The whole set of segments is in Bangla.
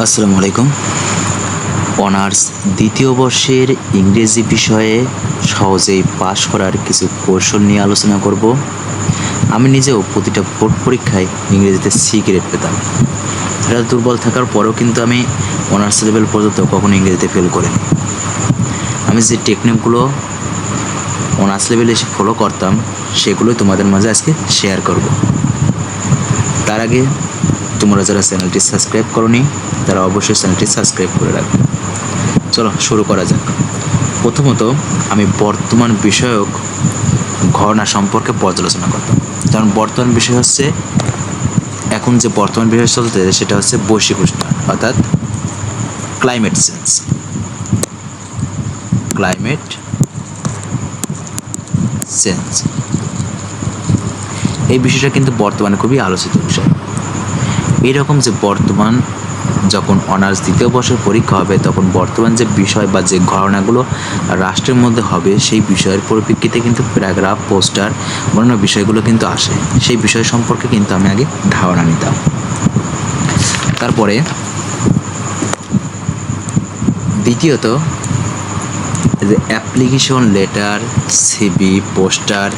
আসসালামু আলাইকুম। অনার্স দ্বিতীয় বর্ষের ইংরেজি বিষয়ে সহজেই পাশ করার কিছু কৌশল নিয়ে আলোচনা করব। আমি নিজেও প্রতিটা বোর্ড পরীক্ষায় ইংরেজিতে সি গ্রেড পেতাম। এটা দুর্বল থাকার পরেও কিন্তু আমি অনার্স লেভেল পর্যন্ত কখনো ইংরেজিতে ফেল করিনি। আমি যে টেকনিকগুলো অনার্স লেভেলে এসে ফলো করতাম সেগুলোই তোমাদের মাঝে আজকে শেয়ার করব। তার আগে তোমরা যারা চ্যানেলটি সাবস্ক্রাইব করোনি তারা অবশ্যই চ্যানেলটি সাবস্ক্রাইব করে রাখবে। চলো শুরু করা যাক। প্রথমত আমি বর্তমান বিষয়ক ঘটনা সম্পর্কে পর্যালোচনা করতাম। কারণ বর্তমান বিষয় হচ্ছে এখন যে বর্তমান বিষয় চলতে সেটা হচ্ছে বৈশ্বিক উষ্ণায়ন অর্থাৎ ক্লাইমেট চেঞ্জ। ক্লাইমেট চেঞ্জ এই বিষয়টা কিন্তু বর্তমানে খুবই আলোচিত বিষয়। এইরকম যে বর্তমান যখন অনার্স দ্বিতীয় বর্ষের পরীক্ষা হবে তখন বর্তমান যে বিষয় বা যে ঘটনাগুলো রাষ্ট্রের মধ্যে হবে সেই বিষয়ের পরিপ্রেক্ষিতে কিন্তু প্যারাগ্রাফ, পোস্টার, অন্যান্য বিষয়গুলো কিন্তু আসে। সেই বিষয় সম্পর্কে কিন্তু আমি আগে ধারণা নিতাম। তারপরে দ্বিতীয়ত যে অ্যাপ্লিকেশন লেটার, সিভি, পোস্টার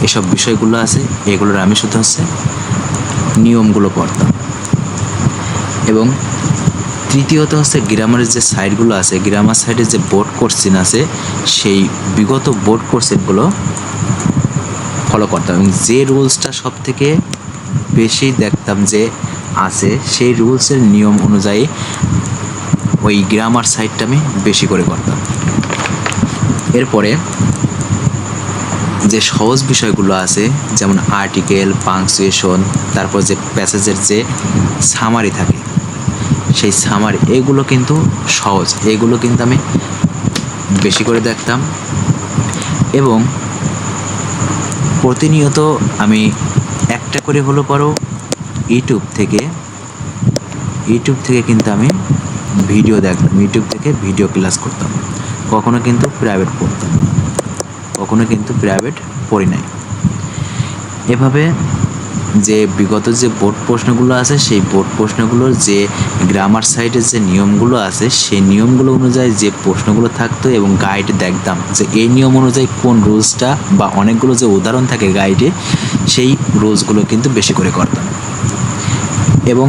এসব বিষয়গুলো আছে এগুলোর আমি শুধু নিয়মগুলো পড়তাম। এবং তৃতীয়ত হচ্ছে গ্রামারের যে সাইটগুলো আছে, গ্রামার সাইটের যে বোর্ড কোশ্চেন আছে সেই বিগত বোর্ড কোশ্চেনগুলো ফলো করতাম এবং যে রুলসটা সব থেকে বেশি দেখতাম যে আছে সেই রুলসের নিয়ম অনুযায়ী ওই গ্রামার সাইটটা আমি বেশি করে করতাম। এরপরে যে সহজ বিষয়গুলো আছে যেমন আর্টিকেল, পাংচুয়েশন, তারপর যে প্যাসেজের যে সামারি থাকে সেই সামারি এগুলো কিন্তু সহজ, এগুলো কিন্তু আমি বেশি করে দেখতাম। এবং প্রতিনিয়ত আমি একটা করে হলো পরও ইউটিউব থেকে কিন্তু আমি ভিডিও দেখতাম, ইউটিউব থেকে ভিডিও ক্লাস করতাম। কখনো কিন্তু প্রাইভেট পড়তাম, কখনো কিন্তু প্রাইভেট পড়ি নাই। এভাবে যে বিগত যে বোর্ড প্রশ্নগুলো আছে সেই বোর্ড প্রশ্নগুলোর যে গ্রামার সাইটের যে নিয়মগুলো আছে সেই নিয়মগুলো অনুযায়ী যে প্রশ্নগুলো থাকতো এবং গাইড দেখতাম যে এই নিয়ম অনুযায়ী কোন রুলসটা বা অনেকগুলো যে উদাহরণ থাকে গাইডে সেই রুলসগুলো কিন্তু বেশি করে করতাম। এবং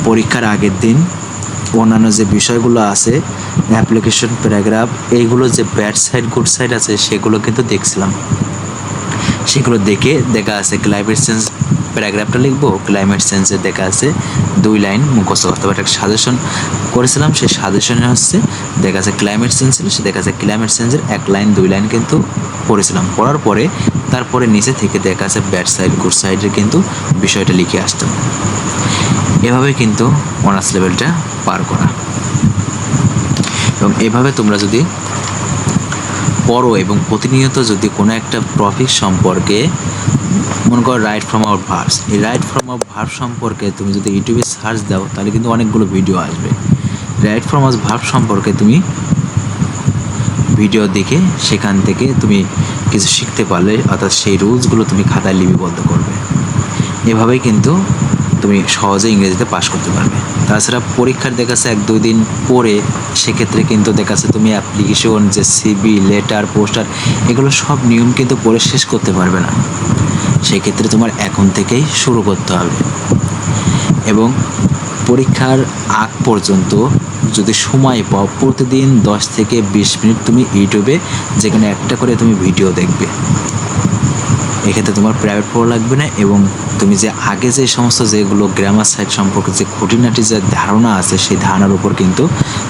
পরীক্ষার আগের দিন অন্যান্য যে বিষয়গুলো আছে অ্যাপ্লিকেশন, প্যারাগ্রাফ এইগুলো যে ব্যাড সাইড গুড সাইড আছে সেগুলো কিন্তু দেখছিলাম। সেগুলো দেখা আছে ক্লাইমেট চেঞ্জ প্যারাগ্রাফটা লিখবো, ক্লাইমেট চেঞ্জের দেখা আছে 2 লাইন মুখস্থ করতে হবে। একটা সাজেশন করেছিলাম, সেই সাজেশনে দেখা আছে ক্লাইমেট চেঞ্জ ছিল, সে দেখা আছে ক্লাইমেট চেঞ্জের 1 লাইন 2 লাইন কিন্তু পড়েছিলাম। পড়ার পরে তারপরে নিচে থেকে দেখা আছে ব্যাড সাইড গুড সাইডের কিন্তু বিষয়টা লিখে আসতাম। এভাবে কিন্তু অনার্স লেভেলটা পার করা। এবং এভাবে তোমরা যদি পড়ো এবং প্রতিনিয়ত যদি কোনো একটা টপিক সম্পর্কে মনে করো রাইট ফ্রম আউট ভার্বস, এই রাইট ফ্রম আউট ভার্ব সম্পর্কে তুমি যদি ইউটিউবে সার্চ দাও তাহলে কিন্তু অনেকগুলো ভিডিও আসবে। রাইট ফ্রম আউট ভার্ব সম্পর্কে তুমি ভিডিও দেখে সেখান থেকে তুমি কিছু শিখতে পারলে অর্থাৎ সেই রুলসগুলো তুমি খাতায় লিপিবদ্ধ করবে। এভাবেই কিন্তু তুমি সহজে ইংরেজিতে পাশ করতে পারবে। তাছাড়া পরীক্ষার দেখাচ্ছে 1-2 দিন পরে সেক্ষেত্রে কিন্তু দেখাচ্ছে তুমি অ্যাপ্লিকেশন, যে সিভি, লেটার, পোস্টার এগুলো সব নিয়ম কিন্তু পড়ে শেষ করতে পারবে না। সেক্ষেত্রে তোমার এখন থেকেই শুরু করতে হবে। এবং পরীক্ষার আগ পর্যন্ত যদি সময় পাও প্রতিদিন 10 থেকে 20 মিনিট তুমি ইউটিউবে যেখানে একটা করে তুমি ভিডিও দেখবে। এক্ষেত্রে তোমার প্রাইভেট পড়া লাগবে না এবং তুমি যে আগে যে সমস্ত যেগুলো গ্রামার সাইট সম্পর্কে যে খুঁটিনাটি যে ধারণা আছে সেই ধারণার উপর কিন্তু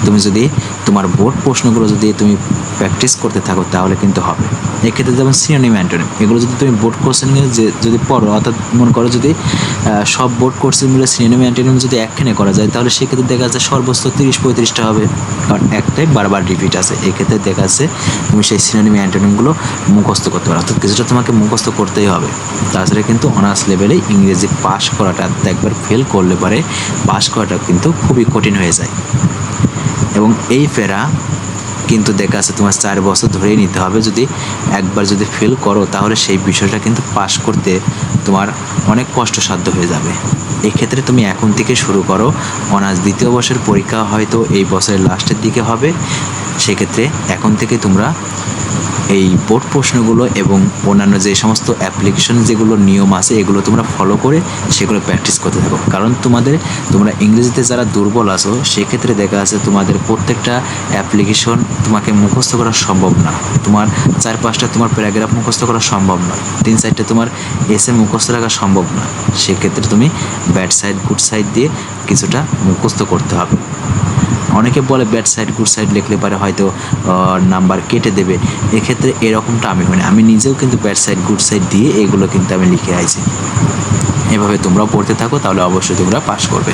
তুমি যদি তোমার বোর্ড প্রশ্নগুলো যদি তুমি প্র্যাকটিস করতে থাকো তাহলে কিন্তু হবে। এক্ষেত্রে যেমন সিনোনিম, অ্যান্টোনিম এগুলো যদি তুমি বোর্ড কোশ্চেন যদি পড়ো অর্থাৎ মনে করো যদি সব বোর্ড কোশ্চেন মিলে সিনোনিম, অ্যান্টোনিম যদি একখানে করা যায় তাহলে সেক্ষেত্রে দেখা যাচ্ছে সর্বোচ্চ 30-35টা হবে, কারণ একটাই বারবার রিপিট আছে। এক্ষেত্রে দেখা যাচ্ছে তুমি সেই সিনোনিম, অ্যান্টোনিমগুলো মুখস্থ করতে পারো, অর্থাৎ কিছুটা তোমাকে মুখস্থ করতেই হবে। তাছাড়া কিন্তু অনার্স লেভেলে ইংরেজি পাস করাটা একবার ফেল করলে পরে পাস করাটা কিন্তু খুবই কঠিন হয়ে যায়। এবং এই ফেরা কিন্তু দেখা আছে তোমার 4 বছর ধরেই নিতে হবে। যদি একবার যদি ফেল করো তাহলে সেই বিষয়টা কিন্তু পাস করতে তোমার অনেক কষ্টসাধ্য হয়ে যাবে। এক্ষেত্রে তুমি এখন থেকে শুরু করো। অনার্স দ্বিতীয় বর্ষের পরীক্ষা হয়তো এই বছরের লাস্টের দিকে হবে, সেক্ষেত্রে এখন থেকে তোমরা এই বোর্ড প্রশ্নগুলো এবং অন্যান্য যে সমস্ত অ্যাপ্লিকেশন যেগুলো নিয়ম আছে এগুলো তোমরা ফলো করে সেগুলো প্র্যাকটিস করতে থাকো। কারণ তোমরা ইংরেজিতে যারা দুর্বল আছো সেক্ষেত্রে দেখা আছে তোমাদের প্রত্যেকটা অ্যাপ্লিকেশন তোমাকে মুখস্থ করা সম্ভব না। তোমার 4-5টা তোমার প্যারাগ্রাফ মুখস্থ করা সম্ভব না, 3-4টা তোমার এসে মুখস্থ রাখা সম্ভব না। সেক্ষেত্রে তুমি ব্যাড সাইড গুড সাইড দিয়ে কিছুটা মুখস্থ করতে হবে। অনেকে বলে ব্যাড সাইড গুড সাইড লিখলে পারে হয়তো নাম্বার কেটে দেবে। এক্ষেত্রে এরকমটা আমি হই না, আমি নিজেও কিন্তু ব্যাড সাইড গুড সাইড দিয়ে এগুলো কিন্তু আমি লিখে আইছি। এভাবে তোমরাও পড়তে থাকো, তাহলে অবশ্যই তোমরা পাস করবে।